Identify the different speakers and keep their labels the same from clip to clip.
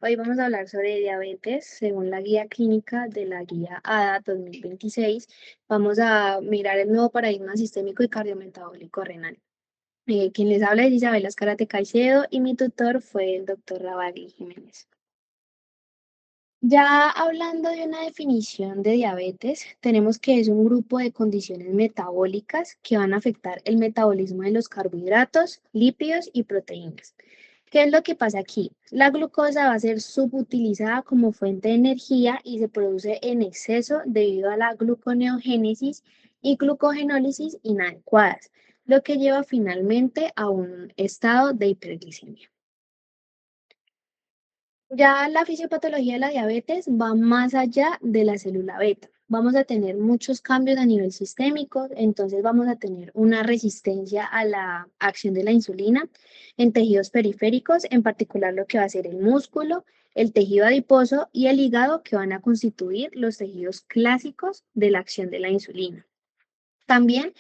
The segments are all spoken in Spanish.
Speaker 1: Hoy vamos a hablar sobre diabetes según la guía clínica de la guía ADA 2026. Vamos a mirar el nuevo paradigma sistémico y cardiometabólico renal. Quien les habla es Isabela Escarate Caicedo y mi tutor fue el doctor Rabagli Jiménez. Ya hablando de una definición de diabetes, tenemos que es un grupo de condiciones metabólicas que van a afectar el metabolismo de los carbohidratos, lípidos y proteínas. ¿Qué es lo que pasa aquí? La glucosa va a ser subutilizada como fuente de energía y se produce en exceso debido a la gluconeogénesis y glucogenólisis inadecuadas, lo que lleva finalmente a un estado de hiperglicemia. Ya la fisiopatología de la diabetes va más allá de la célula beta. Vamos a tener muchos cambios a nivel sistémico, entonces vamos a tener una resistencia a la acción de la insulina en tejidos periféricos, en particular lo que va a ser el músculo, el tejido adiposo y el hígado, que van a constituir los tejidos clásicos de la acción de la insulina. También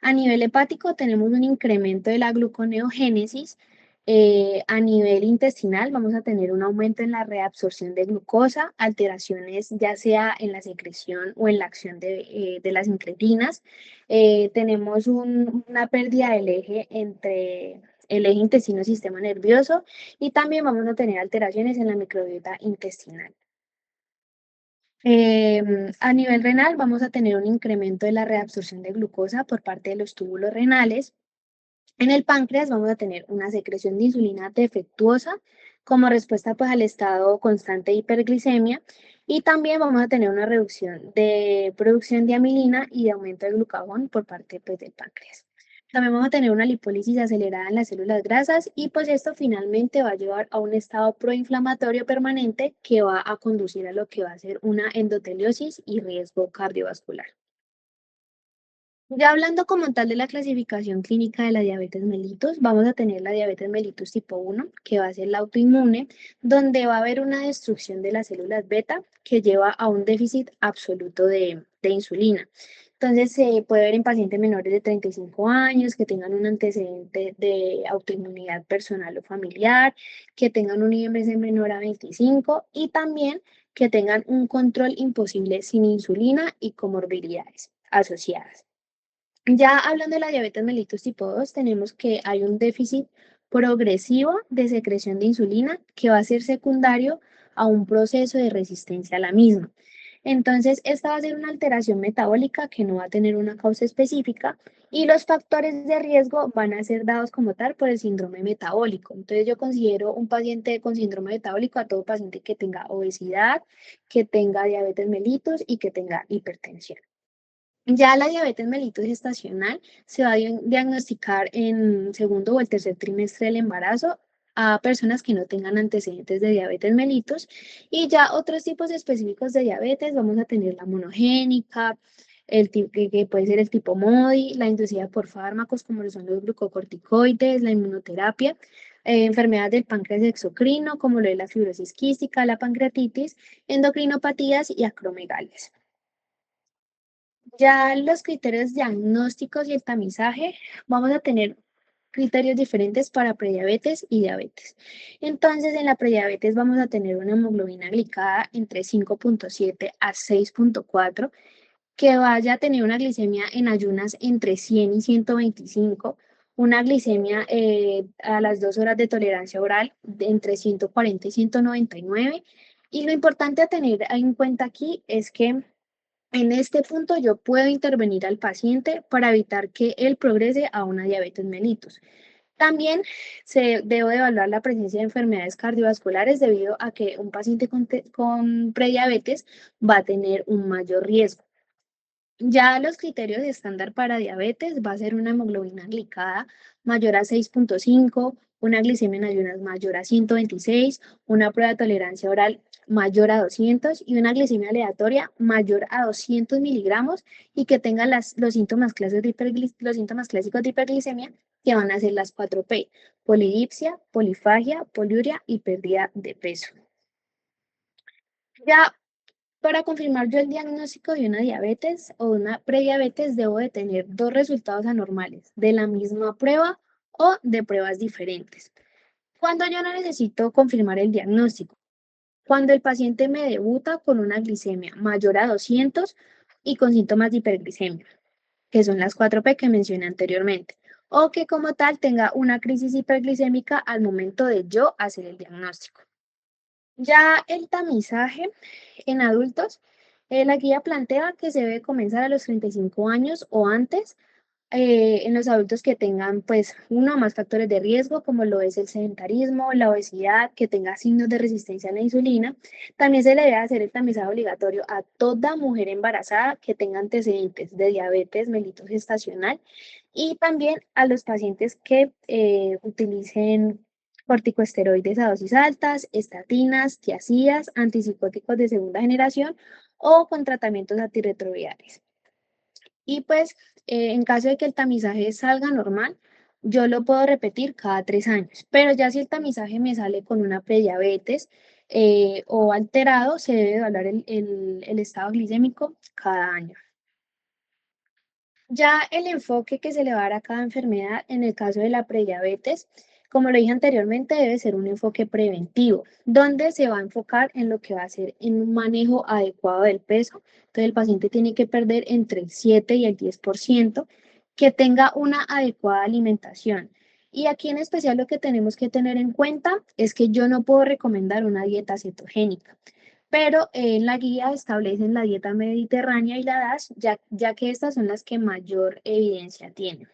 Speaker 1: a nivel hepático tenemos un incremento de la gluconeogénesis. A nivel intestinal vamos a tener un aumento en la reabsorción de glucosa, alteraciones ya sea en la secreción o en la acción de las incretinas. Tenemos una pérdida del eje entre el eje intestino-sistema nervioso y también vamos a tener alteraciones en la microbiota intestinal. A nivel renal vamos a tener un incremento de la reabsorción de glucosa por parte de los túbulos renales. En el páncreas vamos a tener una secreción de insulina defectuosa como respuesta pues al estado constante de hiperglicemia y también vamos a tener una reducción de producción de amilina y de aumento de glucagón por parte pues, del páncreas. También vamos a tener una lipólisis acelerada en las células grasas y pues esto finalmente va a llevar a un estado proinflamatorio permanente que va a conducir a lo que va a ser una endoteliosis y riesgo cardiovascular. Ya hablando como tal de la clasificación clínica de la diabetes mellitus, vamos a tener la diabetes mellitus tipo 1, que va a ser la autoinmune, donde va a haber una destrucción de las células beta que lleva a un déficit absoluto de insulina. Entonces, se puede ver en pacientes menores de 35 años que tengan un antecedente de autoinmunidad personal o familiar, que tengan un IMC menor a 25 y también que tengan un control imposible sin insulina y comorbilidades asociadas. Ya hablando de la diabetes mellitus tipo 2, tenemos que hay un déficit progresivo de secreción de insulina que va a ser secundario a un proceso de resistencia a la misma. Entonces, esta va a ser una alteración metabólica que no va a tener una causa específica y los factores de riesgo van a ser dados como tal por el síndrome metabólico. Entonces, yo considero un paciente con síndrome metabólico a todo paciente que tenga obesidad, que tenga diabetes mellitus y que tenga hipertensión. Ya la diabetes mellitus gestacional se va a diagnosticar en segundo o el tercer trimestre del embarazo a personas que no tengan antecedentes de diabetes mellitus y ya otros tipos específicos de diabetes, vamos a tener la monogénica, el tipo, que puede ser el tipo MODI, la inducida por fármacos como lo son los glucocorticoides, la inmunoterapia, enfermedades del páncreas exocrino como lo es la fibrosis quística, la pancreatitis, endocrinopatías y acromegalias. Ya los criterios diagnósticos y el tamizaje, vamos a tener criterios diferentes para prediabetes y diabetes. Entonces, en la prediabetes vamos a tener una hemoglobina glicada entre 5,7 a 6,4, que vaya a tener una glicemia en ayunas entre 100 y 125, una glicemia a las 2 horas de tolerancia oral de entre 140 y 199. Y lo importante a tener en cuenta aquí es que en este punto yo puedo intervenir al paciente para evitar que él progrese a una diabetes mellitus. También se debe evaluar la presencia de enfermedades cardiovasculares debido a que un paciente con prediabetes va a tener un mayor riesgo. Ya los criterios estándar para diabetes va a ser una hemoglobina glicada mayor a 6,5, una glicemia en ayunas mayor a 126, una prueba de tolerancia oral mayor a 200 y una glicemia aleatoria mayor a 200 miligramos y que tenga los síntomas los síntomas clásicos de hiperglicemia que van a ser las 4P: polidipsia, polifagia, poliuria y pérdida de peso. Ya para confirmar yo el diagnóstico de una diabetes o una prediabetes, debo de tener dos resultados anormales de la misma prueba o de pruebas diferentes. Cuando yo no necesito confirmar el diagnóstico, Cuando el paciente me debuta con una glicemia mayor a 200 y con síntomas de hiperglicemia, que son las 4P que mencioné anteriormente, o que como tal tenga una crisis hiperglicémica al momento de yo hacer el diagnóstico. Ya el tamizaje en adultos, la guía plantea que se debe comenzar a los 35 años o antes en los adultos que tengan, pues, uno o más factores de riesgo, como lo es el sedentarismo, la obesidad, que tenga signos de resistencia a la insulina. También se le debe hacer el tamizaje obligatorio a toda mujer embarazada que tenga antecedentes de diabetes mellitus gestacional y también a los pacientes que utilicen corticosteroides a dosis altas, estatinas, tiazidas, antipsicóticos de segunda generación o con tratamientos antirretrovirales. Y pues, en caso de que el tamizaje salga normal, yo lo puedo repetir cada 3 años. Pero ya si el tamizaje me sale con una prediabetes o alterado, se debe evaluar el estado glicémico cada año. Ya el enfoque que se le va a dar a cada enfermedad, en el caso de la prediabetes, como lo dije anteriormente, debe ser un enfoque preventivo, donde se va a enfocar en lo que va a ser en un manejo adecuado del peso. Entonces, el paciente tiene que perder entre el 7 y el 10%, que tenga una adecuada alimentación. Y aquí en especial lo que tenemos que tener en cuenta es que yo no puedo recomendar una dieta cetogénica, pero en la guía establecen la dieta mediterránea y la DASH, ya que estas son las que mayor evidencia tienen.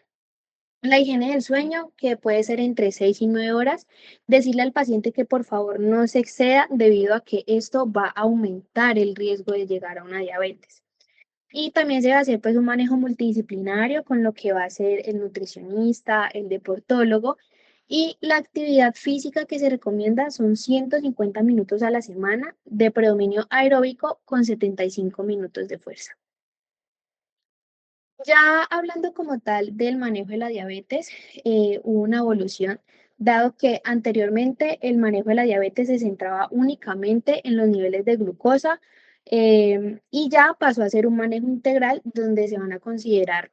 Speaker 1: La higiene del sueño, que puede ser entre 6 y 9 horas, decirle al paciente que por favor no se exceda debido a que esto va a aumentar el riesgo de llegar a una diabetes. Y también se va a hacer pues un manejo multidisciplinario con lo que va a ser el nutricionista, el deportólogo y la actividad física que se recomienda son 150 minutos a la semana de predominio aeróbico con 75 minutos de fuerza. Ya hablando como tal del manejo de la diabetes, hubo una evolución, dado que anteriormente el manejo de la diabetes se centraba únicamente en los niveles de glucosa y ya pasó a ser un manejo integral donde se van a considerar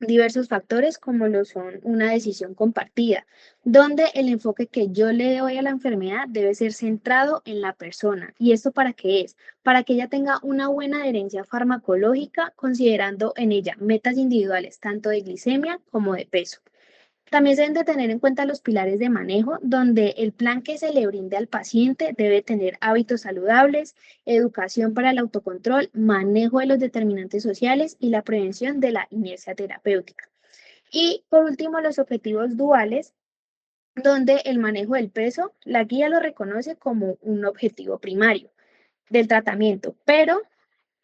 Speaker 1: diversos factores como lo son una decisión compartida, donde el enfoque que yo le doy a la enfermedad debe ser centrado en la persona. ¿Y esto para qué es? Para que ella tenga una buena adherencia farmacológica, considerando en ella metas individuales tanto de glicemia como de peso. También se deben de tener en cuenta los pilares de manejo, donde el plan que se le brinde al paciente debe tener hábitos saludables, educación para el autocontrol, manejo de los determinantes sociales y la prevención de la inercia terapéutica. Y por último, los objetivos duales, donde el manejo del peso, la guía lo reconoce como un objetivo primario del tratamiento, pero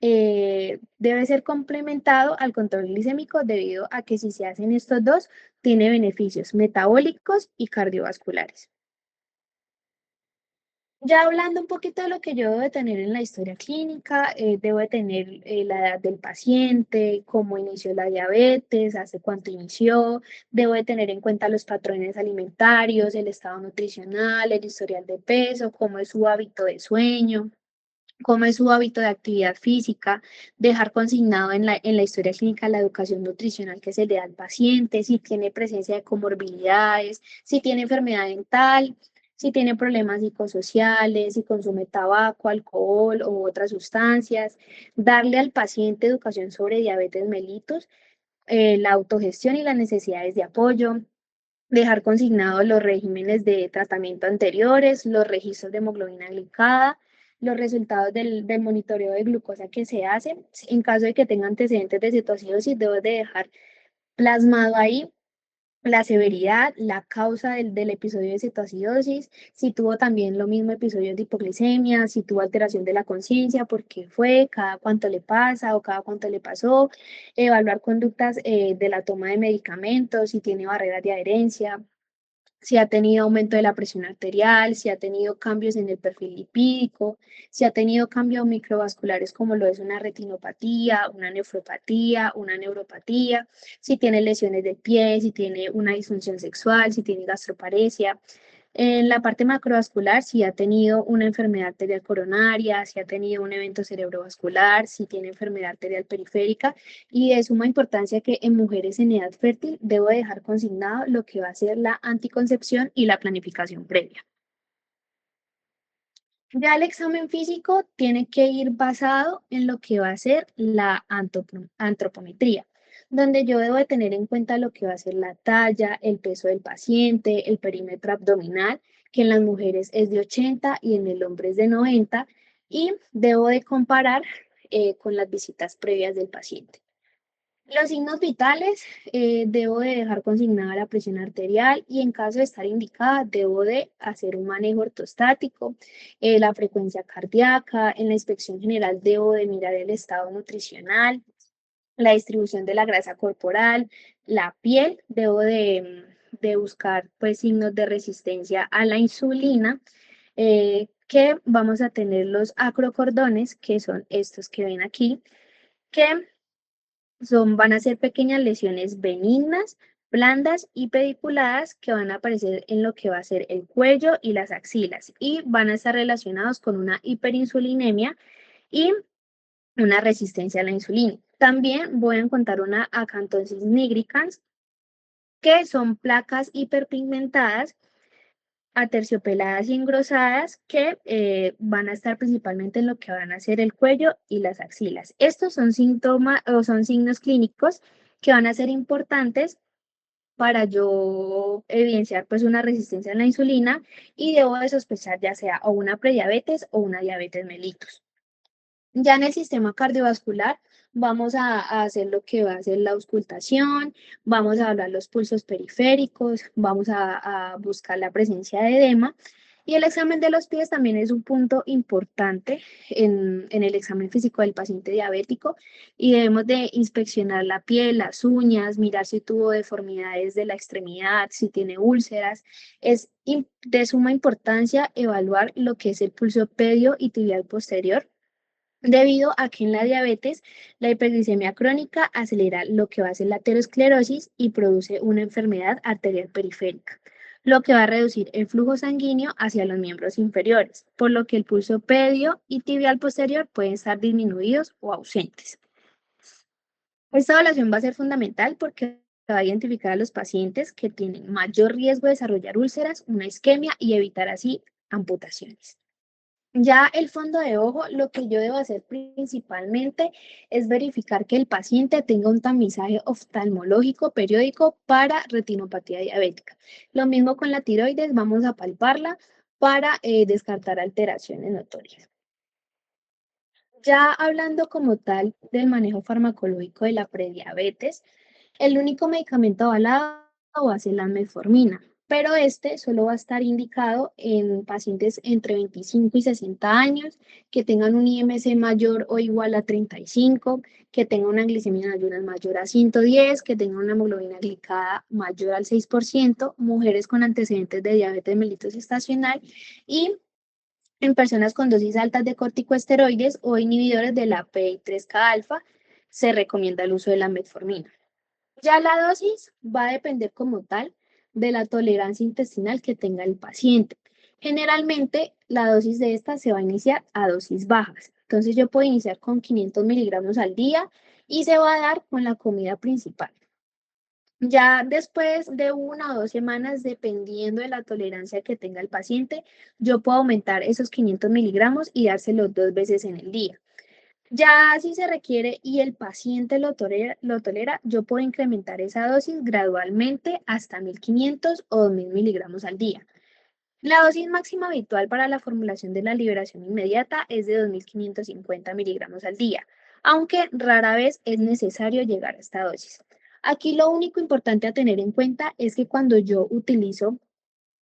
Speaker 1: debe ser complementado al control glicémico debido a que si se hacen estos dos, tiene beneficios metabólicos y cardiovasculares. Ya hablando un poquito de lo que yo debo de tener en la historia clínica, debo de tener la edad del paciente, cómo inició la diabetes, hace cuánto inició, debo de tener en cuenta los patrones alimentarios, el estado nutricional, el historial de peso, cómo es su hábito de sueño, cómo es su hábito de actividad física, dejar consignado en la historia clínica la educación nutricional que se le da al paciente, si tiene presencia de comorbilidades, si tiene enfermedad dental, si tiene problemas psicosociales, si consume tabaco, alcohol u otras sustancias, darle al paciente educación sobre diabetes mellitus, la autogestión y las necesidades de apoyo, dejar consignados los regímenes de tratamiento anteriores, los registros de hemoglobina glicada, los resultados del monitoreo de glucosa que se hace. En caso de que tenga antecedentes de cetoacidosis, debo de dejar plasmado ahí la severidad, la causa del episodio de cetoacidosis, si tuvo también lo mismo episodios de hipoglicemia, si tuvo alteración de la conciencia, por qué fue, cada cuánto le pasa o cada cuánto le pasó, evaluar conductas de la toma de medicamentos, si tiene barreras de adherencia, si ha tenido aumento de la presión arterial, si ha tenido cambios en el perfil lipídico, si ha tenido cambios microvasculares como lo es una retinopatía, una nefropatía, una neuropatía, si tiene lesiones del pie, si tiene una disfunción sexual, si tiene gastroparesia. En la parte macrovascular, si ha tenido una enfermedad arterial coronaria, si ha tenido un evento cerebrovascular, si tiene enfermedad arterial periférica y de suma importancia que en mujeres en edad fértil debo dejar consignado lo que va a ser la anticoncepción y la planificación previa. Ya el examen físico tiene que ir basado en lo que va a ser la antropometría, donde yo debo de tener en cuenta lo que va a ser la talla, el peso del paciente, el perímetro abdominal, que en las mujeres es de 80 y en el hombre es de 90, y debo de comparar con las visitas previas del paciente. Los signos vitales, debo de dejar consignada la presión arterial y en caso de estar indicada, debo de hacer un manejo ortostático, la frecuencia cardíaca, en la inspección general debo de mirar el estado nutricional, la distribución de la grasa corporal, la piel, debo de buscar pues signos de resistencia a la insulina, que vamos a tener los acrocordones, que son estos que ven aquí, que van a ser pequeñas lesiones benignas, blandas y pediculadas que van a aparecer en lo que va a ser el cuello y las axilas y van a estar relacionados con una hiperinsulinemia y una resistencia a la insulina. También voy a encontrar una acantosis nigricans, que son placas hiperpigmentadas, aterciopeladas y engrosadas que van a estar principalmente en lo que van a ser el cuello y las axilas. Estos son síntomas o son signos clínicos que van a ser importantes para yo evidenciar pues una resistencia a la insulina y debo de sospechar ya sea o una prediabetes o una diabetes mellitus. Ya en el sistema cardiovascular vamos a hacer lo que va a ser la auscultación, vamos a hablar los pulsos periféricos, vamos a buscar la presencia de edema y el examen de los pies también es un punto importante en el examen físico del paciente diabético y debemos de inspeccionar la piel, las uñas, mirar si tuvo deformidades de la extremidad, si tiene úlceras. Es de suma importancia evaluar lo que es el pulso pedio y tibial posterior, debido a que en la diabetes la hiperglicemia crónica acelera lo que va a ser la aterosclerosis y produce una enfermedad arterial periférica, lo que va a reducir el flujo sanguíneo hacia los miembros inferiores, por lo que el pulso pedio y tibial posterior pueden estar disminuidos o ausentes. Esta evaluación va a ser fundamental porque va a identificar a los pacientes que tienen mayor riesgo de desarrollar úlceras, una isquemia y evitar así amputaciones. Ya el fondo de ojo, lo que yo debo hacer principalmente es verificar que el paciente tenga un tamizaje oftalmológico periódico para retinopatía diabética. Lo mismo con la tiroides, vamos a palparla para descartar alteraciones notorias. Ya hablando como tal del manejo farmacológico de la prediabetes, el único medicamento avalado va a ser la metformina, pero este solo va a estar indicado en pacientes entre 25 y 60 años, que tengan un IMC mayor o igual a 35, que tengan una glicemia en ayunas mayor a 110, que tengan una hemoglobina glicada mayor al 6%, mujeres con antecedentes de diabetes mellitus estacional y en personas con dosis altas de corticosteroides o inhibidores de la PI3K alfa, se recomienda el uso de la metformina. Ya la dosis va a depender como tal de la tolerancia intestinal que tenga el paciente. Generalmente la dosis de esta se va a iniciar a dosis bajas. Entonces yo puedo iniciar con 500 miligramos al día y se va a dar con la comida principal. Ya después de 1 o 2 semanas, dependiendo de la tolerancia que tenga el paciente, yo puedo aumentar esos 500 miligramos y dárselo 2 veces en el día. Ya si se requiere y el paciente lo tolera, yo puedo incrementar esa dosis gradualmente hasta 1500 o 2000 miligramos al día. La dosis máxima habitual para la formulación de la liberación inmediata es de 2550 miligramos al día, aunque rara vez es necesario llegar a esta dosis. Aquí lo único importante a tener en cuenta es que cuando yo utilizo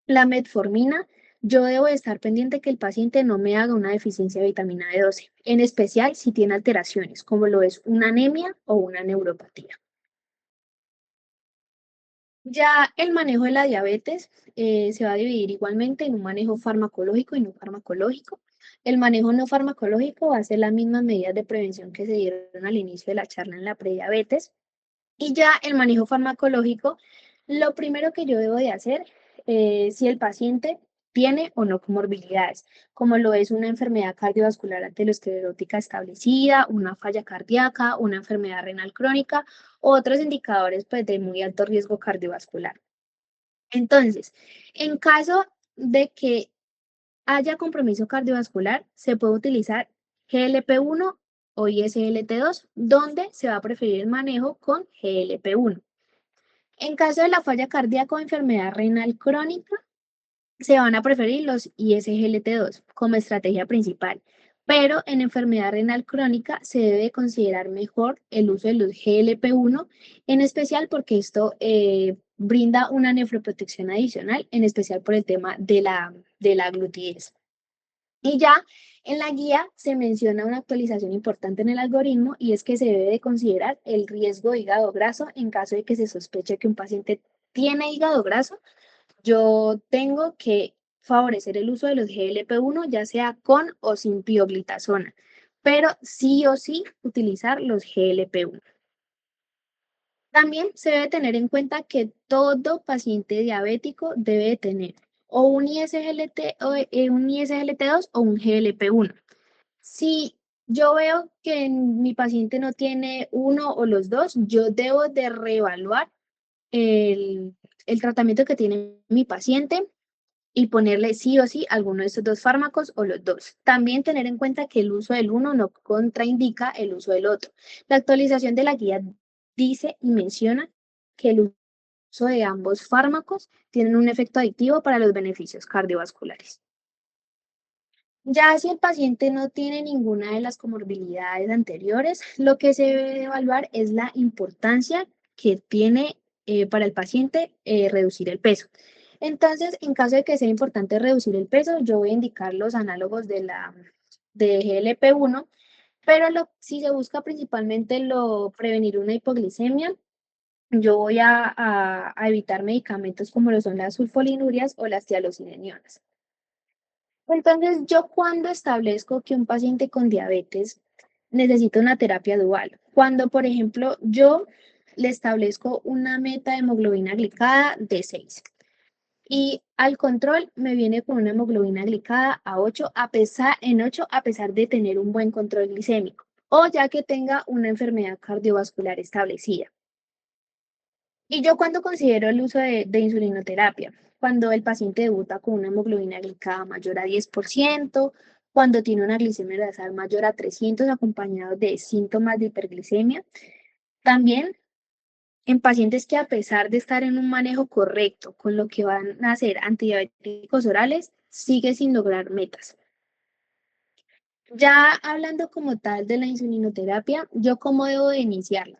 Speaker 1: la metformina, yo debo estar pendiente que el paciente no me haga una deficiencia de vitamina B12, en especial si tiene alteraciones, como lo es una anemia o una neuropatía. Ya el manejo de la diabetes se va a dividir igualmente en un manejo farmacológico y no farmacológico. El manejo no farmacológico va a ser las mismas medidas de prevención que se dieron al inicio de la charla en la prediabetes. Y ya el manejo farmacológico, lo primero que yo debo de hacer es si el paciente tiene o no comorbilidades, como lo es una enfermedad cardiovascular aterosclerótica establecida, una falla cardíaca, una enfermedad renal crónica, u otros indicadores pues, de muy alto riesgo cardiovascular. Entonces, en caso de que haya compromiso cardiovascular, se puede utilizar GLP-1 o ISGLT2, donde se va a preferir el manejo con GLP-1. En caso de la falla cardíaca o enfermedad renal crónica, se van a preferir los ISGLT2 como estrategia principal, pero en enfermedad renal crónica se debe considerar mejor el uso de los GLP-1, en especial porque esto brinda una nefroprotección adicional, en especial por el tema de la glutidez. Y ya en la guía se menciona una actualización importante en el algoritmo y es que se debe de considerar el riesgo de hígado graso en caso de que se sospeche que un paciente tiene hígado graso. Yo tengo que favorecer el uso de los GLP-1, ya sea con o sin pioglitazona, pero sí o sí utilizar los GLP-1. También se debe tener en cuenta que todo paciente diabético debe de tener o un un ISGLT2 o un GLP-1. Si yo veo que mi paciente no tiene uno o los dos, yo debo de reevaluar el, el tratamiento que tiene mi paciente y ponerle sí o sí alguno de estos dos fármacos o los dos. También tener en cuenta que el uso del uno no contraindica el uso del otro. La actualización de la guía dice y menciona que el uso de ambos fármacos tienen un efecto aditivo para los beneficios cardiovasculares. Ya si el paciente no tiene ninguna de las comorbilidades anteriores, lo que se debe evaluar es la importancia que tiene para el paciente reducir el peso. Entonces, en caso de que sea importante reducir el peso, yo voy a indicar los análogos de GLP-1, pero si se busca principalmente prevenir una hipoglicemia, yo voy a evitar medicamentos como lo son las sulfonilurias o las tialosinenionas. Entonces, yo cuando establezco que un paciente con diabetes necesita una terapia dual, cuando, por ejemplo, yo le establezco una meta de hemoglobina glicada de 6 y al control me viene con una hemoglobina glicada a 8 a pesar de tener un buen control glicémico o ya que tenga una enfermedad cardiovascular establecida. Y yo cuando considero el uso de insulinoterapia, cuando el paciente debuta con una hemoglobina glicada mayor a 10%, cuando tiene una glicemia basal mayor a 300 acompañado de síntomas de hiperglicemia, también en pacientes que a pesar de estar en un manejo correcto con lo que van a hacer antidiabéticos orales, sigue sin lograr metas. Ya hablando como tal de la insulinoterapia, ¿yo cómo debo de iniciarla?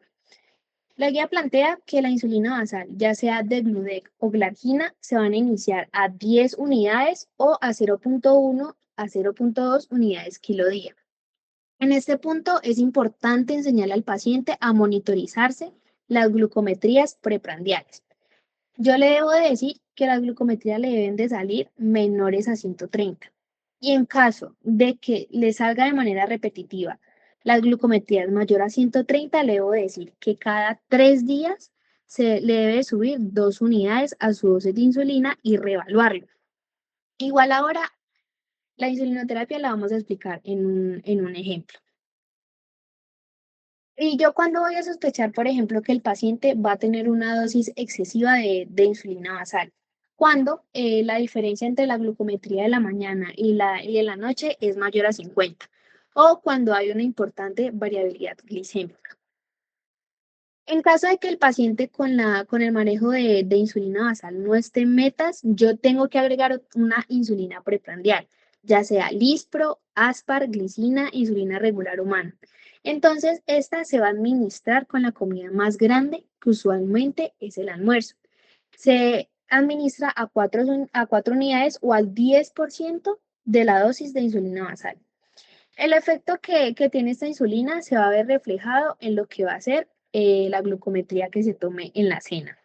Speaker 1: La guía plantea que la insulina basal, ya sea de Gludec o Glargina, se van a iniciar a 10 unidades o a 0,1 a 0,2 unidades kilo día. En este punto es importante enseñarle al paciente a monitorizarse las glucometrías preprandiales. Yo le debo de decir que las glucometrías le deben de salir menores a 130. Y en caso de que le salga de manera repetitiva las glucometrías mayor a 130, le debo decir que cada 3 días se le debe subir 2 unidades a su dosis de insulina y reevaluarlo. Igual ahora, la insulinoterapia la vamos a explicar en un ejemplo. Y yo cuando voy a sospechar, por ejemplo, que el paciente va a tener una dosis excesiva de insulina basal, cuando la diferencia entre la glucometría de la mañana y de la noche es mayor a 50, o cuando hay una importante variabilidad glicémica. En caso de que el paciente con el manejo de insulina basal no esté en metas, yo tengo que agregar una insulina preprandial, ya sea Lispro, Aspar, glicina, insulina regular humana. Entonces, esta se va a administrar con la comida más grande, que usualmente es el almuerzo. Se administra a cuatro unidades o al 10% de la dosis de insulina basal. El efecto que tiene esta insulina se va a ver reflejado en lo que va a ser la glucometría que se tome en la cena.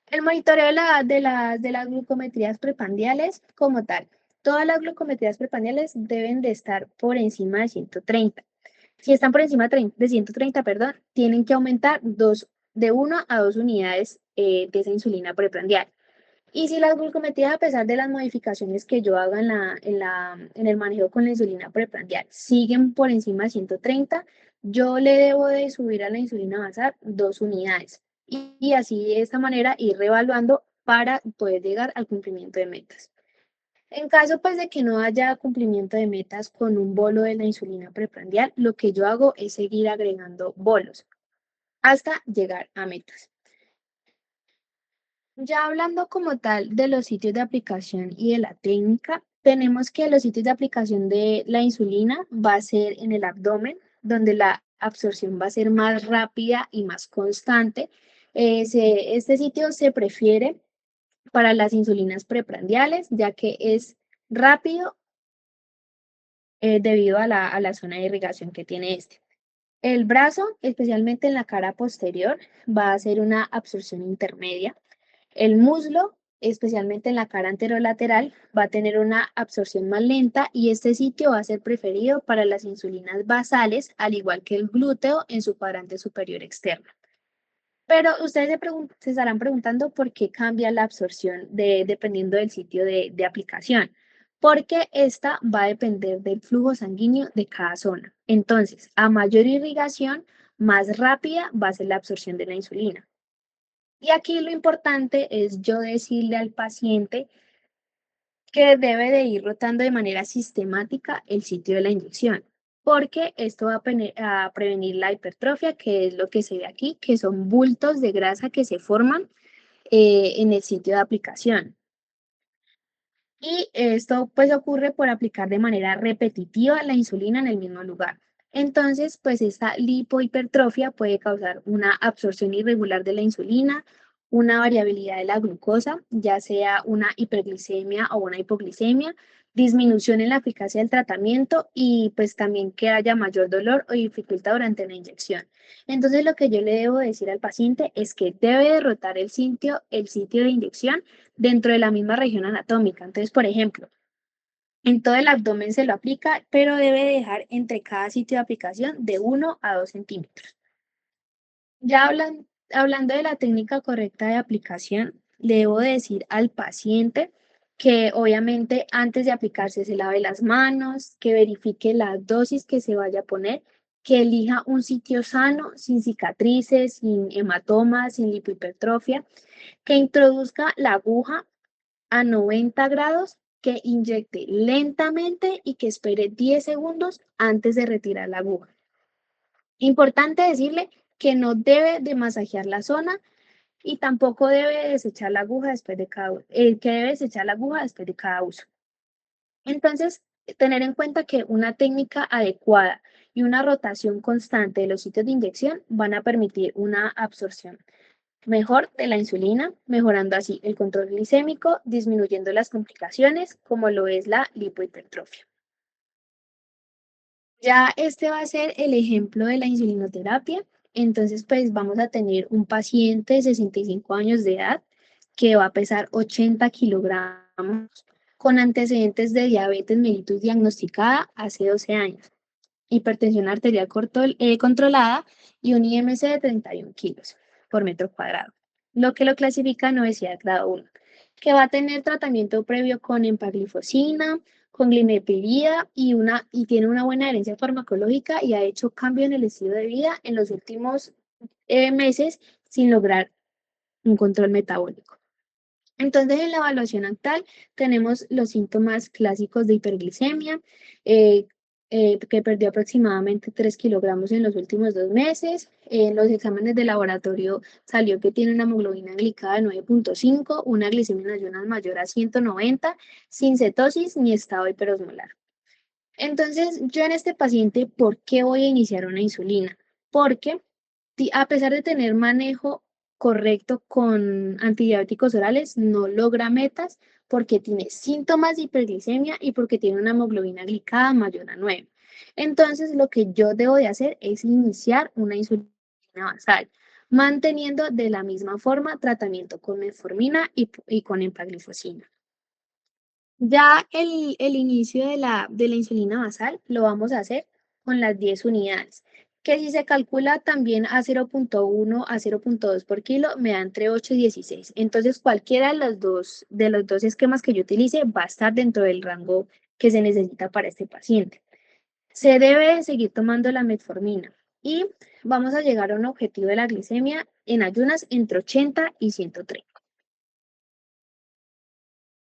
Speaker 1: El monitoreo de las glucometrías prepandiales como tal. Todas las glucometrías prepandiales deben de estar por encima de 130. Si están por encima de 130, perdón, tienen que aumentar de 1 a 2 unidades de esa insulina preprandial. Y si las glucometrías, a pesar de las modificaciones que yo haga en el manejo con la insulina preprandial, siguen por encima de 130, yo le debo de subir a la insulina basal 2 unidades. Y así de esta manera ir revaluando para poder llegar al cumplimiento de metas. En caso pues de que no haya cumplimiento de metas con un bolo de la insulina preprandial, lo que yo hago es seguir agregando bolos hasta llegar a metas. Ya hablando como tal de los sitios de aplicación y de la técnica, tenemos que los sitios de aplicación de la insulina va a ser en el abdomen, donde la absorción va a ser más rápida y más constante. Este sitio se prefiere para las insulinas preprandiales, ya que es rápido debido a la zona de irrigación que tiene este. El brazo, especialmente en la cara posterior, va a ser una absorción intermedia. El muslo, especialmente en la cara anterolateral, va a tener una absorción más lenta y este sitio va a ser preferido para las insulinas basales, al igual que el glúteo en su cuadrante superior externo. Pero ustedes se estarán preguntando por qué cambia la absorción dependiendo del sitio de aplicación, porque esta va a depender del flujo sanguíneo de cada zona. Entonces, a mayor irrigación, más rápida va a ser la absorción de la insulina. Y aquí lo importante es yo decirle al paciente que debe de ir rotando de manera sistemática el sitio de la inyección, porque esto va a prevenir la hipertrofia, que es lo que se ve aquí, que son bultos de grasa que se forman en el sitio de aplicación. Y esto pues ocurre por aplicar de manera repetitiva la insulina en el mismo lugar. Entonces, pues esta lipohipertrofia puede causar una absorción irregular de la insulina, una variabilidad de la glucosa, ya sea una hiperglicemia o una hipoglicemia, disminución en la eficacia del tratamiento y pues también que haya mayor dolor o dificultad durante la inyección. Entonces, lo que yo le debo decir al paciente es que debe derrotar el sitio de inyección dentro de la misma región anatómica. Entonces, por ejemplo, en todo el abdomen se lo aplica, pero debe dejar entre cada sitio de aplicación de 1 a 2 centímetros. Ya hablando de la técnica correcta de aplicación, le debo decir al paciente que obviamente antes de aplicarse se lave las manos, que verifique la dosis que se vaya a poner, que elija un sitio sano, sin cicatrices, sin hematomas, sin lipohipertrofia, que introduzca la aguja a 90 grados, que inyecte lentamente y que espere 10 segundos antes de retirar la aguja. Importante decirle que no debe de masajear la zona y tampoco debe desechar la aguja después de que debe desechar la aguja después de cada uso. Entonces, tener en cuenta que una técnica adecuada y una rotación constante de los sitios de inyección van a permitir una absorción mejor de la insulina, mejorando así el control glicémico, disminuyendo las complicaciones como lo es la lipohipertrofia. Ya este va a ser el ejemplo de la insulinoterapia. Entonces, pues vamos a tener un paciente de 65 años de edad que va a pesar 80 kilogramos con antecedentes de diabetes mellitus diagnosticada hace 12 años, hipertensión arterial controlada y un IMC de 31 kilos por metro cuadrado, lo que lo clasifica en obesidad grado 1, que va a tener tratamiento previo con empaglifosina, con glimepiridina y tiene una buena herencia farmacológica y ha hecho cambio en el estilo de vida en los últimos meses sin lograr un control metabólico. Entonces, en la evaluación actual tenemos los síntomas clásicos de hiperglicemia, eh, que perdió aproximadamente 3 kilogramos en los últimos 2 meses. En los exámenes de laboratorio salió que tiene una hemoglobina glicada de 9,5, una glicemia en ayunas mayor a 190, sin cetosis ni estado hiperosmolar. Entonces, yo en este paciente, ¿por qué voy a iniciar una insulina? Porque a pesar de tener manejo correcto con antidiabéticos orales, no logra metas porque tiene síntomas de hiperglicemia y porque tiene una hemoglobina glicada mayor a 9. Entonces, lo que yo debo de hacer es iniciar una insulina basal, manteniendo de la misma forma tratamiento con metformina y con empaglifosina. Ya el inicio de la insulina basal lo vamos a hacer con las 10 unidades, que si se calcula también a 0,1 a 0,2 por kilo, me da entre 8 y 16. Entonces, cualquiera de los dos esquemas que yo utilice va a estar dentro del rango que se necesita para este paciente. Se debe seguir tomando la metformina y vamos a llegar a un objetivo de la glicemia en ayunas entre 80 y 130.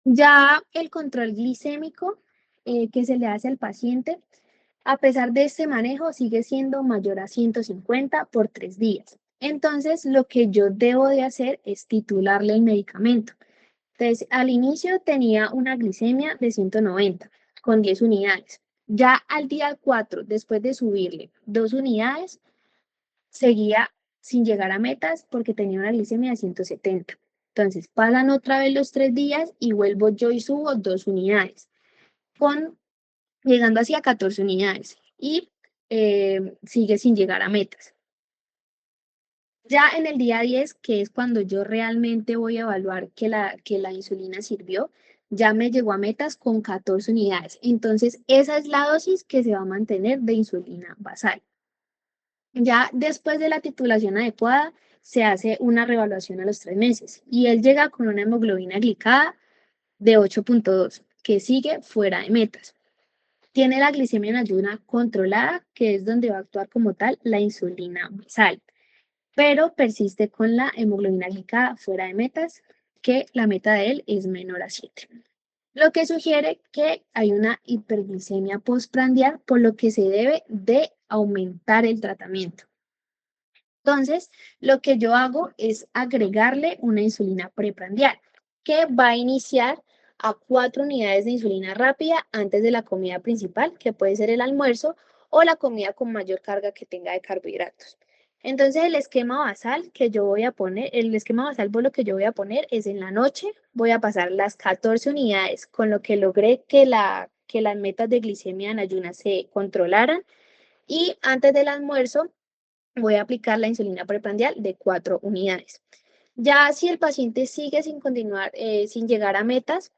Speaker 1: Ya el control glicémico que se le hace al paciente, a pesar de este manejo, sigue siendo mayor a 150 por 3 días. Entonces, lo que yo debo de hacer es titularle el medicamento. Entonces, al inicio tenía una glicemia de 190 con 10 unidades. Ya al día 4, después de subirle 2 unidades, seguía sin llegar a metas porque tenía una glicemia de 170. Entonces, pasan otra vez los 3 días y vuelvo yo y subo 2 unidades, con, llegando así a 14 unidades y sigue sin llegar a metas. Ya en el día 10, que es cuando yo realmente voy a evaluar que la insulina sirvió, ya me llegó a metas con 14 unidades. Entonces, esa es la dosis que se va a mantener de insulina basal. Ya después de la titulación adecuada, se hace una reevaluación a los 3 meses y él llega con una hemoglobina glicada de 8,2, que sigue fuera de metas. Tiene la glicemia en ayuna controlada, que es donde va a actuar como tal la insulina basal, pero persiste con la hemoglobina glicada fuera de metas, que la meta de él es menor a 7. Lo que sugiere que hay una hiperglicemia postprandial, por lo que se debe de aumentar el tratamiento. Entonces, lo que yo hago es agregarle una insulina preprandial, que va a iniciar a 4 unidades de insulina rápida antes de la comida principal, que puede ser el almuerzo o la comida con mayor carga que tenga de carbohidratos. Entonces, el esquema basal que yo voy a poner, el esquema basal bolo que yo voy a poner es en la noche, voy a pasar las 14 unidades, con lo que logré que las metas de glicemia en ayunas se controlaran, y antes del almuerzo voy a aplicar la insulina preprandial de 4 unidades. Ya si el paciente sigue sin continuar, sin llegar a metas,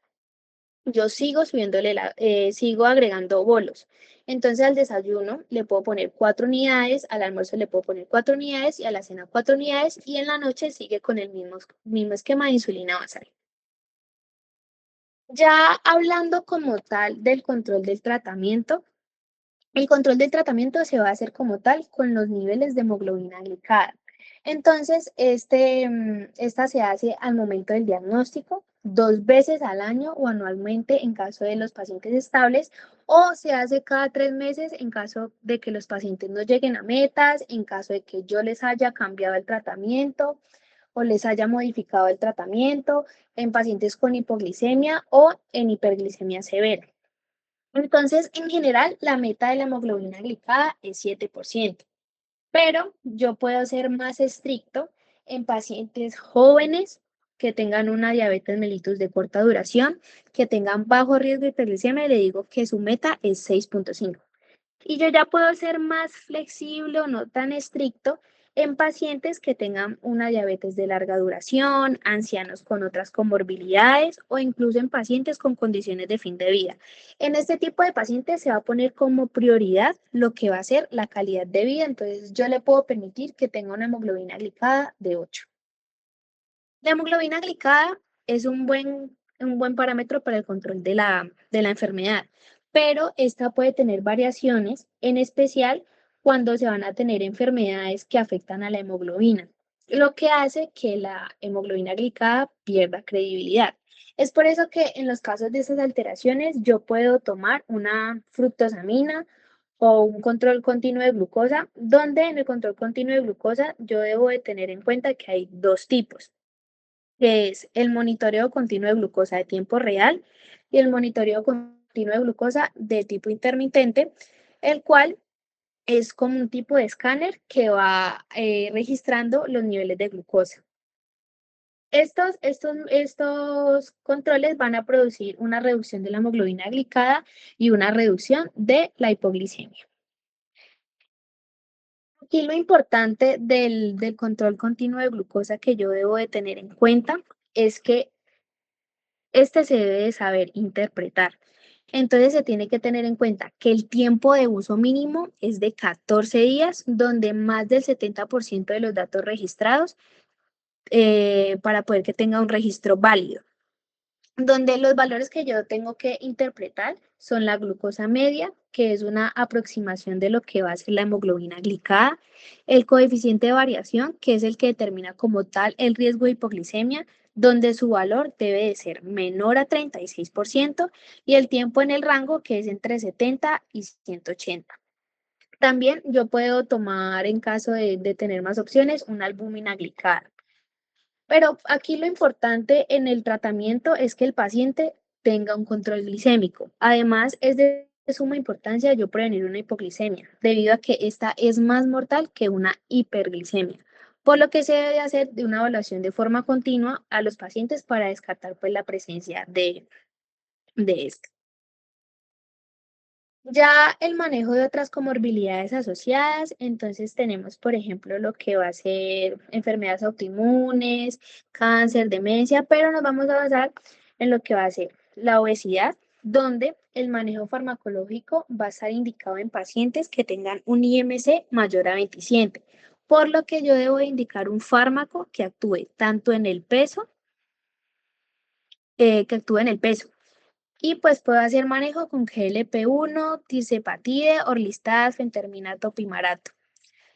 Speaker 1: yo sigo sigo agregando bolos. Entonces al desayuno le puedo poner 4 unidades, al almuerzo le puedo poner 4 unidades y a la cena 4 unidades, y en la noche sigue con el mismo esquema de insulina basal. Ya hablando como tal del control del tratamiento, el control del tratamiento se va a hacer como tal con los niveles de hemoglobina glicada. Entonces, esta se hace al momento del diagnóstico, 2 veces al año o anualmente en caso de los pacientes estables, o se hace cada 3 meses en caso de que los pacientes no lleguen a metas, en caso de que yo les haya cambiado el tratamiento o les haya modificado el tratamiento, en pacientes con hipoglicemia o en hiperglicemia severa. Entonces, en general, la meta de la hemoglobina glicada es 7%, pero yo puedo ser más estricto en pacientes jóvenes que tengan una diabetes mellitus de corta duración, que tengan bajo riesgo de hiperglicemia, y le digo que su meta es 6,5. Y yo ya puedo ser más flexible o no tan estricto en pacientes que tengan una diabetes de larga duración, ancianos con otras comorbilidades o incluso en pacientes con condiciones de fin de vida. En este tipo de pacientes se va a poner como prioridad lo que va a ser la calidad de vida, entonces yo le puedo permitir que tenga una hemoglobina glicada de 8. La hemoglobina glicada es un buen parámetro para el control de la enfermedad, pero esta puede tener variaciones, en especial cuando se van a tener enfermedades que afectan a la hemoglobina, lo que hace que la hemoglobina glicada pierda credibilidad. Es por eso que en los casos de esas alteraciones yo puedo tomar una fructosamina o un control continuo de glucosa, donde en el control continuo de glucosa yo debo de tener en cuenta que hay dos tipos, que es el monitoreo continuo de glucosa de tiempo real y el monitoreo continuo de glucosa de tipo intermitente, el cual es como un tipo de escáner que va registrando los niveles de glucosa. Estos controles van a producir una reducción de la hemoglobina glicada y una reducción de la hipoglicemia. Aquí lo importante del control continuo de glucosa que yo debo de tener en cuenta es que este se debe de saber interpretar. Entonces se tiene que tener en cuenta que el tiempo de uso mínimo es de 14 días, donde más del 70% de los datos registrados, para poder que tenga un registro válido, donde los valores que yo tengo que interpretar son la glucosa media, que es una aproximación de lo que va a ser la hemoglobina glicada, el coeficiente de variación, que es el que determina como tal el riesgo de hipoglicemia, donde su valor debe de ser menor a 36% y el tiempo en el rango que es entre 70 y 180. También yo puedo tomar, en caso de tener más opciones, una albúmina glicada. Pero aquí lo importante en el tratamiento es que el paciente tenga un control glicémico. Además, es de suma importancia yo prevenir una hipoglicemia, debido a que esta es más mortal que una hiperglicemia, por lo que se debe hacer de una evaluación de forma continua a los pacientes para descartar pues la presencia de esto. Ya el manejo de otras comorbilidades asociadas, entonces tenemos, por ejemplo, lo que va a ser enfermedades autoinmunes, cáncer, demencia, pero nos vamos a basar en lo que va a ser la obesidad, donde el manejo farmacológico va a estar indicado en pacientes que tengan un IMC mayor a 27, por lo que yo debo indicar un fármaco que actúe tanto en el peso, que actúe en el peso y pues puedo hacer manejo con GLP-1, tirzepatide, orlistat, fenterminato, pimarato.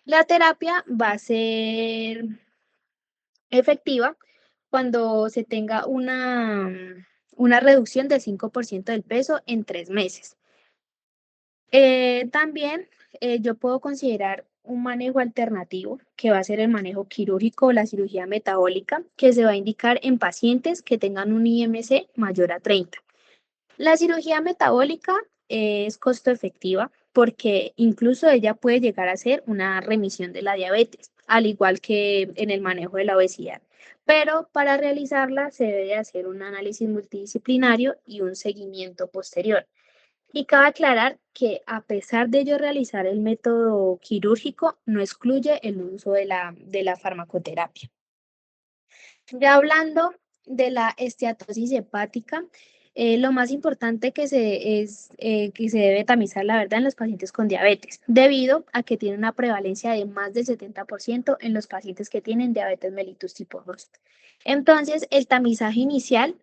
Speaker 1: La terapia va a ser efectiva cuando se tenga una reducción del 5% del peso en 3 meses. También yo puedo considerar un manejo alternativo, que va a ser el manejo quirúrgico o la cirugía metabólica, que se va a indicar en pacientes que tengan un IMC mayor a 30. La cirugía metabólica es costo efectiva porque incluso ella puede llegar a ser una remisión de la diabetes, al igual que en el manejo de la obesidad. Pero para realizarla se debe hacer un análisis multidisciplinario y un seguimiento posterior. Y cabe aclarar que a pesar de ello realizar el método quirúrgico, no excluye el uso de la farmacoterapia. Ya hablando de la esteatosis hepática, lo más importante que se debe tamizar, la verdad, en los pacientes con diabetes, debido a que tiene una prevalencia de más del 70% en los pacientes que tienen diabetes mellitus tipo 2. Entonces, el tamizaje inicial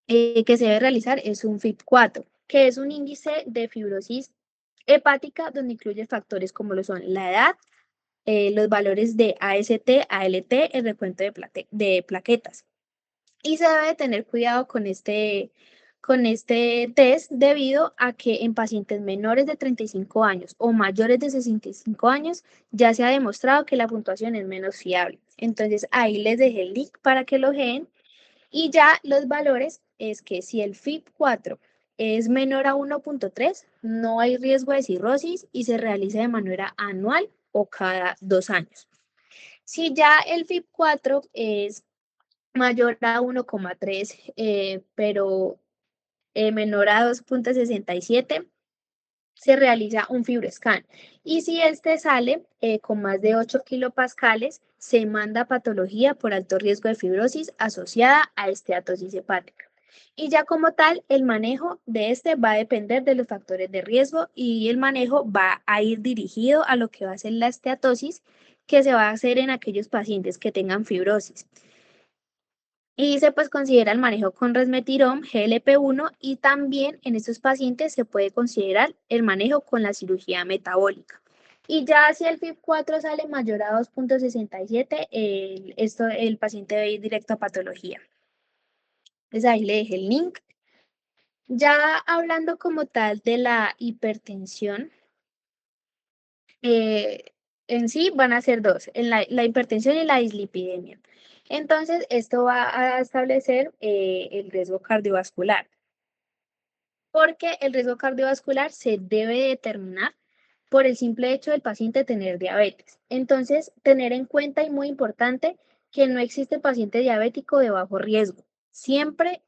Speaker 1: que se debe realizar es un FIB-4, que es un índice de fibrosis hepática donde incluye factores como lo son la edad, los valores de AST, ALT, el recuento de plaquetas. Y se debe tener cuidado con este test debido a que en pacientes menores de 35 años o mayores de 65 años ya se ha demostrado que la puntuación es menos fiable. Entonces ahí les dejé el link para que lo vean y ya los valores es que si el FIB-4 es menor a 1.3, no hay riesgo de cirrosis y se realiza de manera anual o cada 2 años. Si ya el FIB-4 es mayor a 1,3, pero menor a 2.67, se realiza un fibroscan. Y si este sale con más de 8 kilopascales, se manda a patología por alto riesgo de fibrosis asociada a esteatosis hepática. Y ya como tal, el manejo de este va a depender de los factores de riesgo y el manejo va a ir dirigido a lo que va a ser la esteatosis que se va a hacer en aquellos pacientes que tengan fibrosis. Y se pues considera el manejo con resmetirom, GLP-1 y también en estos pacientes se puede considerar el manejo con la cirugía metabólica. Y ya si el FIB-4 sale mayor a 2.67, el paciente debe ir directo a patología. Entonces ahí le dejé el link. Ya hablando como tal de la hipertensión, eh, en sí van a ser dos, en la hipertensión y la dislipidemia. Entonces, esto va a establecer el riesgo cardiovascular, porque el riesgo cardiovascular se debe determinar por el simple hecho del paciente tener diabetes. Entonces, tener en cuenta y muy importante que no existe paciente diabético de bajo riesgo. Siempre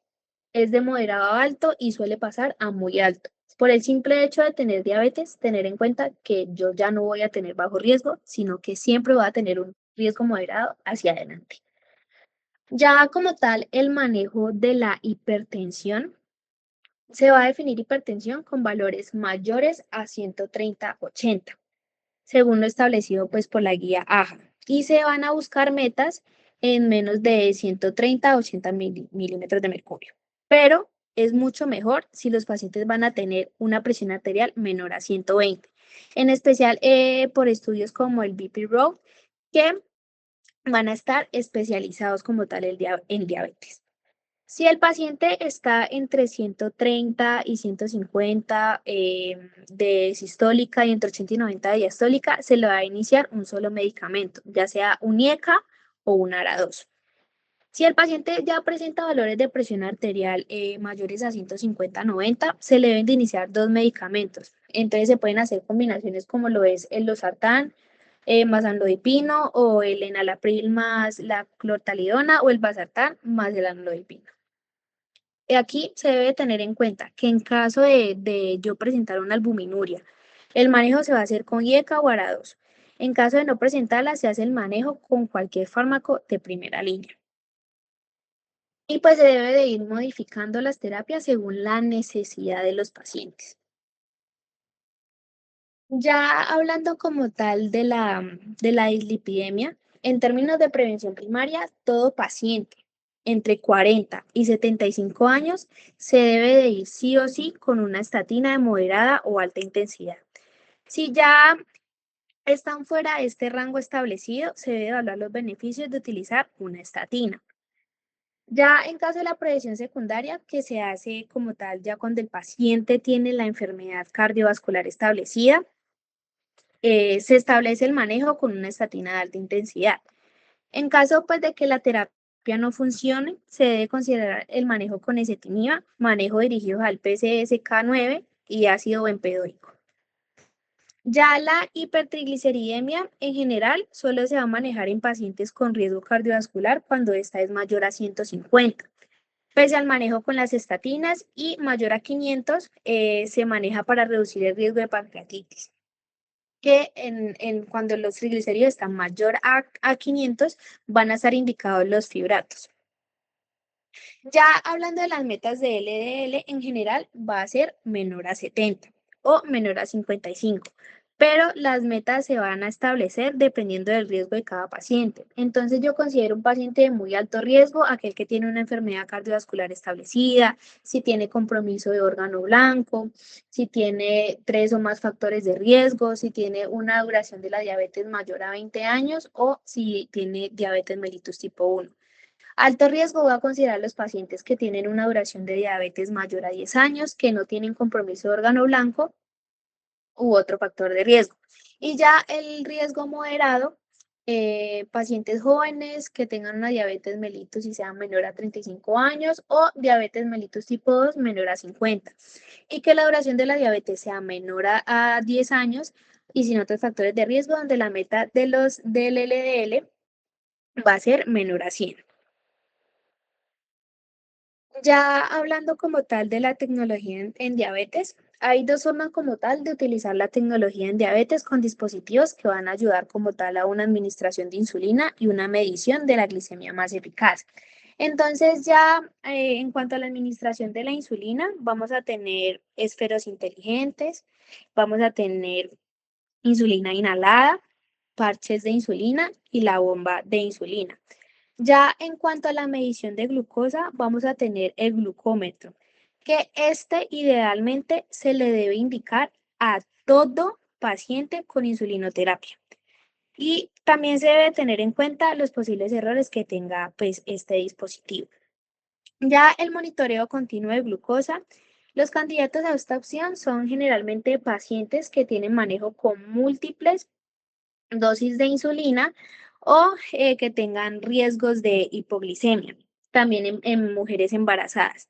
Speaker 1: es de moderado a alto y suele pasar a muy alto. Por el simple hecho de tener diabetes, tener en cuenta que yo ya no voy a tener bajo riesgo, sino que siempre voy a tener un riesgo moderado hacia adelante. Ya como tal, el manejo de la hipertensión, se va a definir hipertensión con valores mayores a 130/80, según lo establecido pues por la guía AJA. Y se van a buscar metas en menos de 130/80 milímetros de mercurio. Pero es mucho mejor si los pacientes van a tener una presión arterial menor a 120, en especial por estudios como el BP Road, que van a estar especializados como tal en diabetes. Si el paciente está entre 130 y 150 de sistólica y entre 80 y 90 de diastólica, se le va a iniciar un solo medicamento, ya sea un IECA o un ARA2. Si el paciente ya presenta valores de presión arterial mayores a 150-90, se le deben de iniciar dos medicamentos. Entonces se pueden hacer combinaciones como lo es el losartán más amlodipino o el enalapril más la clortalidona o el valsartán más el amlodipino. Aquí se debe tener en cuenta que en caso de yo presentar una albuminuria, el manejo se va a hacer con IECA o ARA2. En caso de no presentarla, se hace el manejo con cualquier fármaco de primera línea. Y pues se debe de ir modificando las terapias según la necesidad de los pacientes. Ya hablando como tal de la dislipidemia, en términos de prevención primaria, todo paciente entre 40 y 75 años se debe de ir sí o sí con una estatina de moderada o alta intensidad. Si ya están fuera de este rango establecido, se debe evaluar los beneficios de utilizar una estatina. Ya en caso de la prevención secundaria, que se hace como tal ya cuando el paciente tiene la enfermedad cardiovascular establecida, se establece el manejo con una estatina de alta intensidad. En caso pues de que la terapia no funcione, se debe considerar el manejo con ezetimiba, manejo dirigido al PCSK9 y ácido bempedóico. Ya la hipertrigliceridemia en general solo se va a manejar en pacientes con riesgo cardiovascular cuando esta es mayor a 150. Pese al manejo con las estatinas y mayor a 500, se maneja para reducir el riesgo de pancreatitis. Que cuando los triglicéridos están mayor a 500, van a estar indicados los fibratos. Ya hablando de las metas de LDL, en general va a ser menor a 70 o menor a 55, pero las metas se van a establecer dependiendo del riesgo de cada paciente. Entonces yo considero un paciente de muy alto riesgo aquel que tiene una enfermedad cardiovascular establecida, si tiene compromiso de órgano blanco, si tiene 3 o más factores de riesgo, si tiene una duración de la diabetes mayor a 20 años o si tiene diabetes mellitus tipo 1. Alto riesgo voy a considerar los pacientes que tienen una duración de diabetes mayor a 10 años, que no tienen compromiso de órgano blanco u otro factor de riesgo. Y ya el riesgo moderado, pacientes jóvenes que tengan una diabetes mellitus y sean menor a 35 años o diabetes mellitus tipo 2 menor a 50. Y que la duración de la diabetes sea menor a 10 años y sin otros factores de riesgo, donde la meta del LDL va a ser menor a 100. Ya hablando como tal de la tecnología en diabetes, hay dos formas como tal de utilizar la tecnología en diabetes con dispositivos que van a ayudar como tal a una administración de insulina y una medición de la glicemia más eficaz. Entonces ya en cuanto a la administración de la insulina, vamos a tener esferos inteligentes, vamos a tener insulina inhalada, parches de insulina y la bomba de insulina. Ya en cuanto a la medición de glucosa, vamos a tener el glucómetro, que este idealmente se le debe indicar a todo paciente con insulinoterapia. Y también se debe tener en cuenta los posibles errores que tenga pues este dispositivo. Ya el monitoreo continuo de glucosa, los candidatos a esta opción son generalmente pacientes que tienen manejo con múltiples dosis de insulina o que tengan riesgos de hipoglicemia, también en mujeres embarazadas.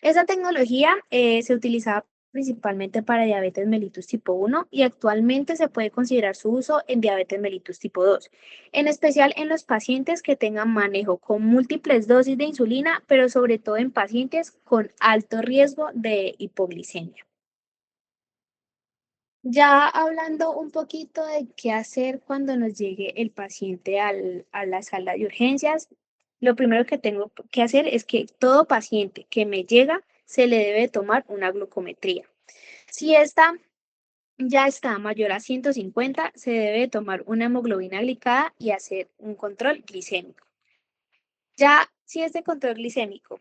Speaker 1: Esa tecnología se utilizaba principalmente para diabetes mellitus tipo 1 y actualmente se puede considerar su uso en diabetes mellitus tipo 2, en especial en los pacientes que tengan manejo con múltiples dosis de insulina, pero sobre todo en pacientes con alto riesgo de hipoglicemia. Ya hablando un poquito de qué hacer cuando nos llegue el paciente a la sala de urgencias, lo primero que tengo que hacer es que todo paciente que me llega se le debe tomar una glucometría. Si esta ya está mayor a 150, se debe tomar una hemoglobina glicada y hacer un control glicémico. Ya si este control glicémico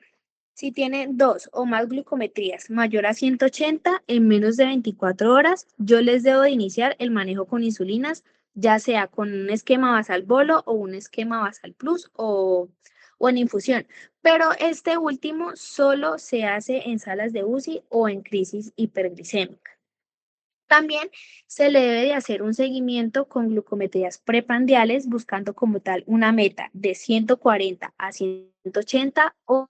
Speaker 1: si tiene 2 o más glucometrías mayor a 180 en menos de 24 horas, yo les debo de iniciar el manejo con insulinas ya sea con un esquema basal bolo o un esquema basal plus o en infusión. Pero este último solo se hace en salas de UCI o en crisis hiperglicémica. También se le debe de hacer un seguimiento con glucometrías preprandiales buscando como tal una meta de 140 a 180 o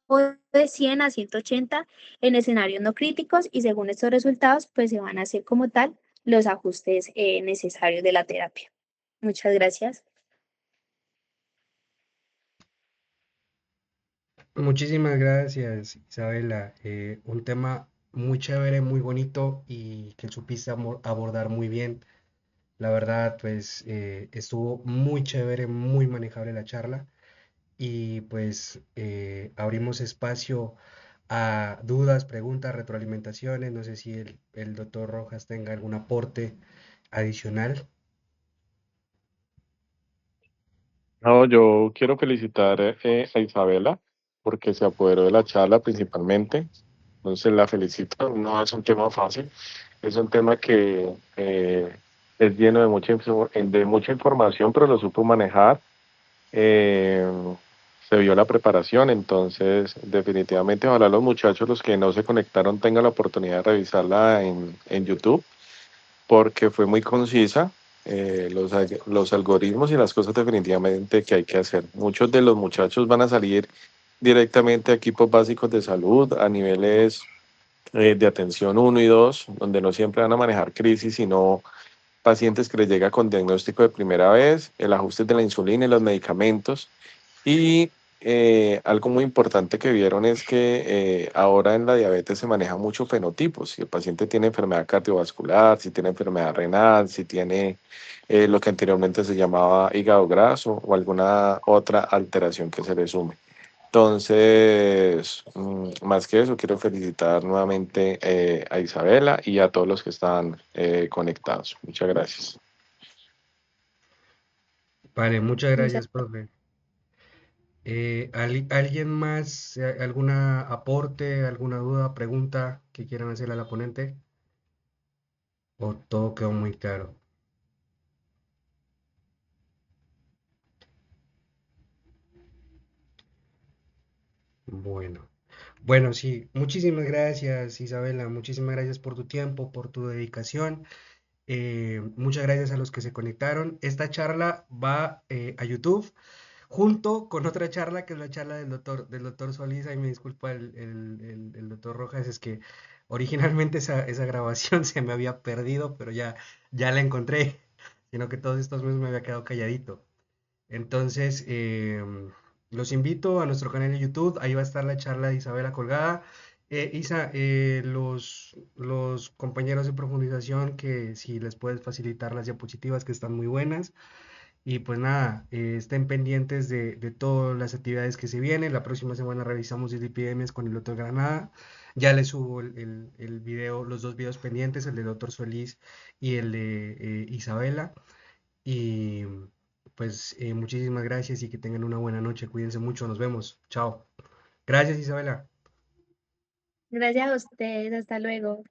Speaker 1: de 100 a 180 en escenarios no críticos y según estos resultados pues se van a hacer como tal los ajustes necesarios de la terapia. Muchas gracias.
Speaker 2: Muchísimas gracias, Isabela. Un tema muy chévere, muy bonito y que supiste abordar muy bien. La verdad, pues estuvo muy chévere, muy manejable la charla y pues abrimos espacio a dudas, preguntas, retroalimentaciones. No sé si el doctor Rojas tenga algún aporte adicional.
Speaker 3: No, yo quiero felicitar a Isabela porque se apoderó de la charla principalmente. Entonces la felicito. No es un tema fácil, es un tema que es lleno de de mucha información, pero lo supo manejar. Eh, Se vio la preparación, entonces definitivamente ojalá los muchachos, los que no se conectaron, tengan la oportunidad de revisarla en YouTube porque fue muy concisa. Los algoritmos y las cosas definitivamente que hay que hacer. Muchos de los muchachos van a salir directamente a equipos básicos de salud a niveles de atención uno y 2 donde no siempre van a manejar crisis, sino pacientes que les llega con diagnóstico de primera vez, el ajuste de la insulina y los medicamentos. Y algo muy importante que vieron es que ahora en la diabetes se maneja mucho fenotipos. Si el paciente tiene enfermedad cardiovascular, si tiene enfermedad renal, si tiene lo que anteriormente se llamaba hígado graso o alguna otra alteración que se le sume. Entonces, más que eso, quiero felicitar nuevamente a Isabela y a todos los que están conectados. Muchas gracias.
Speaker 2: Vale, muchas
Speaker 1: Muchas
Speaker 2: gracias, profe. ¿Alguien más, algún aporte, alguna duda, pregunta que quieran hacerle a la ponente? ¿O todo quedó muy claro? Bueno, bueno, sí, muchísimas gracias, Isabela, muchísimas gracias por tu tiempo, por tu dedicación. Muchas gracias a los que se conectaron. Esta charla va a YouTube junto con otra charla que es la charla del doctor Solís. Y me disculpa el doctor Rojas, es que originalmente esa grabación se me había perdido, pero ya la encontré, sino que todos estos meses me había quedado calladito. Entonces, los invito a nuestro canal de YouTube, ahí va a estar la charla de Isabela colgada. Isa, los compañeros de profundización, que si les puedes facilitar las diapositivas que están muy buenas. Y pues nada, estén pendientes de todas las actividades que se vienen. La próxima semana revisamos epidemias con el doctor Granada. Ya les subo el video, los dos videos pendientes, el del doctor Solís y el de Isabela. Y pues muchísimas gracias y que tengan una buena noche. Cuídense mucho, nos vemos. Chao. Gracias, Isabela.
Speaker 1: gracias a ustedes. Hasta luego.